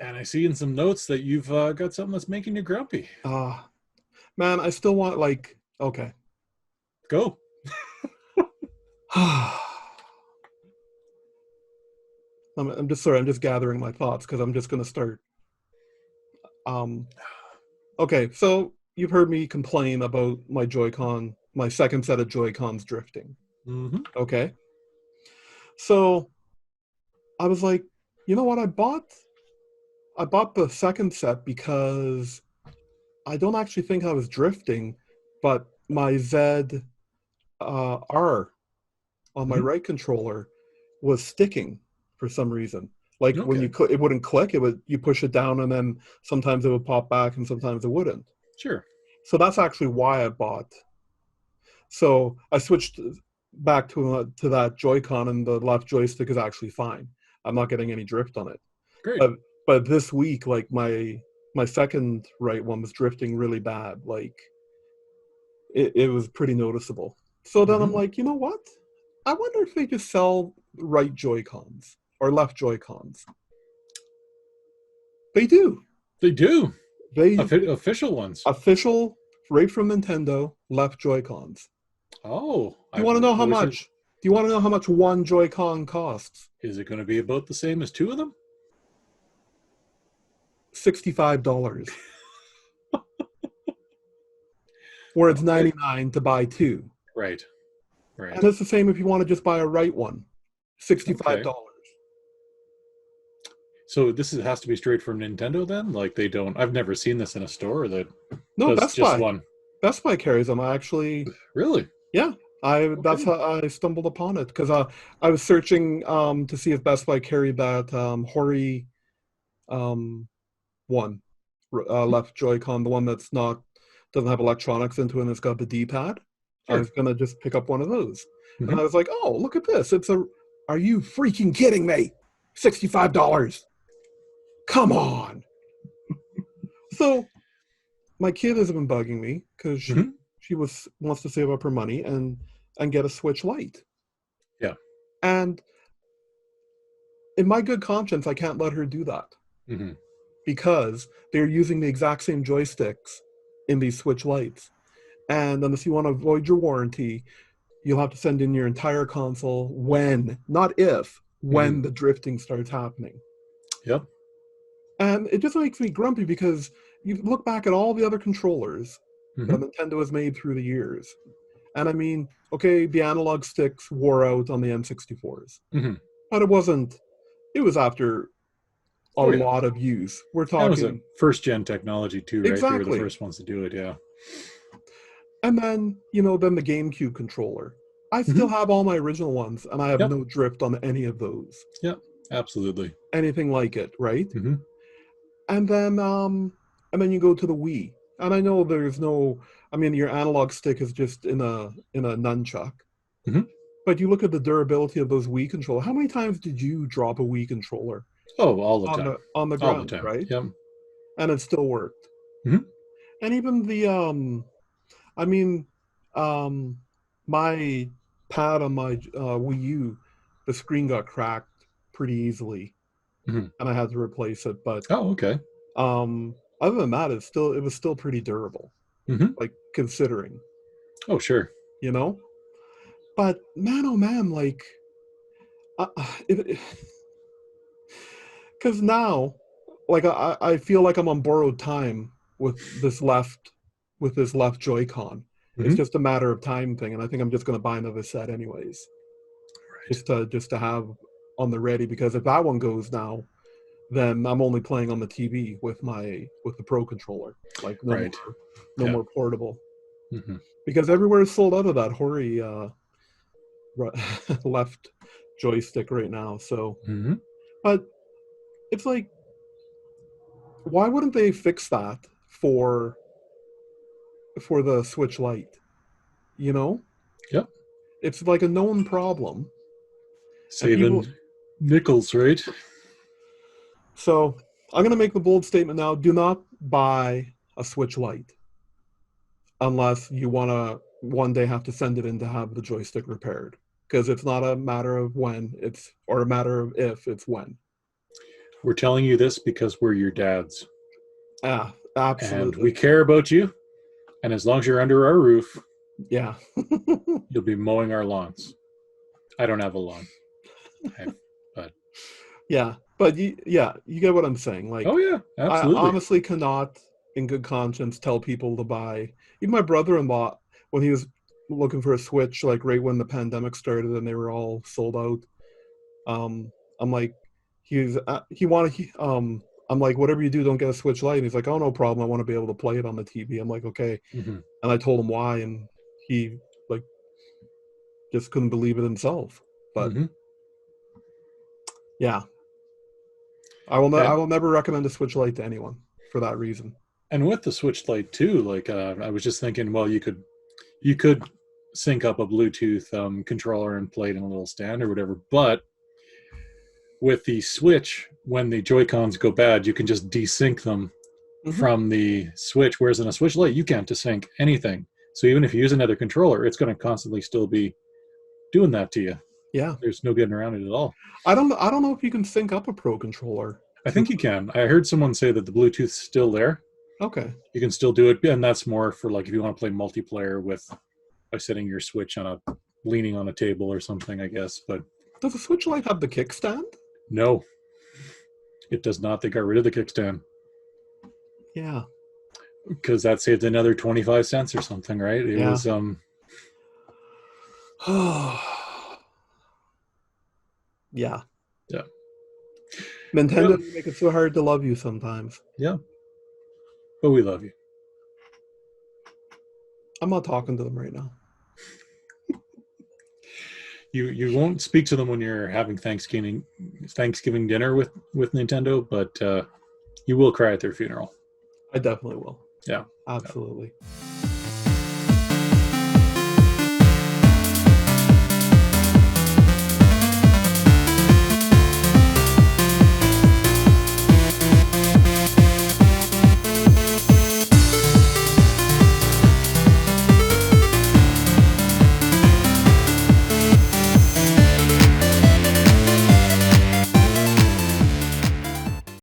And I see in some notes that you've got something that's making you grumpy. Man, I still want like okay. Go. I'm just sorry. I'm just gathering my thoughts because I'm just gonna start. Um, okay, so you've heard me complain about my Joy-Con, my second set of Joy-Cons drifting. Mm-hmm. Okay, so I was like, you know what? I bought the second set because I don't actually think I was drifting, but my Z R on my Mm-hmm. right controller was sticking for some reason. Like when Okay. you could, it wouldn't click. It would you push it down, and then sometimes it would pop back, and sometimes it wouldn't. Sure. So that's actually why I bought. So I switched back to that Joy-Con, and the left joystick is actually fine. I'm not getting any drift on it. Great. But this week, like my second right one was drifting really bad. Like it was pretty noticeable. So then I'm Mm-hmm. like, you know what? I wonder if they just sell right Joy-Cons or left Joy-Cons. They do. They do. They Official ones. official right from Nintendo left Joy-Cons. Oh, Do you I want to know how wish much? Do you want to know how much one Joy-Con costs? is it going to be about the same as two of them? $65. Where it's Okay. 99 to buy two. Right. Right. And it's the same if you want to just buy a right one. Okay. $65. So has to be straight from Nintendo then? Like they don't I've never seen this in a store that No, does Best just Buy. one. Best Buy carries them. I actually, Really? yeah, I that's Okay. how I stumbled upon it because I was searching to see if Best Buy carried that Hori um one left Joy-Con, the one that's not doesn't have electronics into it and it's got the D-pad. I Sure. was gonna just pick up one of those, and Mm-hmm. I was like, oh, look at this! It's a. Are you freaking kidding me? $65. Come on. So my kid has been bugging me because Mm-hmm. she wants to save up her money and get a Switch Lite. Yeah. And in my good conscience, I can't let her do that Mm-hmm. because they're using the exact same joysticks in these Switch Lites. And unless you want to avoid your warranty, you'll have to send in your entire console when, not if, Mm-hmm. when the drifting starts happening. Yep. And it just makes me grumpy because you look back at all the other controllers that Mm-hmm. Nintendo has made through the years. And I mean, okay, the analog sticks wore out on the N64s, Mm-hmm. but it was after a Oh yeah. lot of use. We're That was a talking first gen technology too, right? They were the exactly. first ones to do it, yeah. And then, then the GameCube controller. I still Mm-hmm. have all my original ones, and I have Yep. no drift on any of those. Yep. Absolutely. Anything like it, right? Mm-hmm. And then you go to the Wii. And I know there's no I mean your analog stick is just in a nunchuck. Mm-hmm. But you look at the durability of those Wii controller. How many times did you drop a Wii controller Oh, all the on time. the All the ground, time. right? Yep. And it still worked. Mm-hmm. And even the I mean um my pad on my Wii U, the screen got cracked pretty easily Mm-hmm. and I had to replace it. But Oh, okay. other than that, it was still pretty durable, Mm-hmm. like considering, Oh, sure. you know. But man, oh man, like, uh, it, because now, like, I feel like I'm on borrowed time with this left Joy-Con. It's Mm-hmm. just a matter of time thing, and I think I'm just gonna buy another set anyways, Right. just to have on the ready. Because if that one goes now, then I'm only playing on the TV with the Pro controller. Like Right. no Yeah. more portable. Mm-hmm. Because everywhere is sold out of that Hori left joystick right now. So, Mm-hmm. but it's like, why wouldn't they fix that for the Switch Lite? You know, Yep. it's like a known problem, and people. Saving nickels, right? So I'm gonna make the bold statement now: do not buy a Switch Lite unless you want to one day have to send it in to have the joystick repaired. Because it's not a matter of when, it's or a matter of if, it's when. We're telling you this because we're your dads. Ah, And absolutely. we care about you. And as long as you're under our roof, Yeah. you'll be mowing our lawns. I don't have a lawn. But Yeah. But you get what I'm saying. Like, oh yeah, I absolutely. honestly cannot, in good conscience, tell people to buy. Even my brother-in-law, when he was looking for a Switch, like right when the pandemic started and they were all sold out, I'm like, I'm like, whatever you do, don't get a Switch Lite. And he's like, oh, no problem. I want to be able to play it on the TV. I'm like, okay. Mm-hmm. And I told him why, and he like just couldn't believe it himself. But Mm-hmm. yeah, I And will never recommend a Switch Lite to anyone for that reason. with the Switch Lite too, like I was just thinking, well, you could sync up a Bluetooth controller and play it in a little stand or whatever. But with the Switch, when the Joy-Cons go bad, you can just desync them Hmm. from the Switch. Whereas in a Switch Lite, you can't desync anything. So even if you use another controller, it's going to constantly still be doing that to you. Yeah, There's no getting around it at all. I don't know if you can sync up a Pro controller I to. think you can. I heard someone say that the Bluetooth's still there. Okay. You can still do it, and that's more for like if you want to play multiplayer with by setting your Switch on a leaning on a table or something, I guess. But Does the Switch Lite have the kickstand? no, it does not. They got rid of the kickstand Yeah. because that saved another 25 cents or something, right? It Yeah. was Yeah. yeah. Nintendo Well, they make it so hard to love you sometimes. yeah, but we love you. I'm not talking to them right now. You won't speak to them when you're having Thanksgiving dinner with Nintendo, but you will cry at their funeral. I definitely will. Yeah. Absolutely.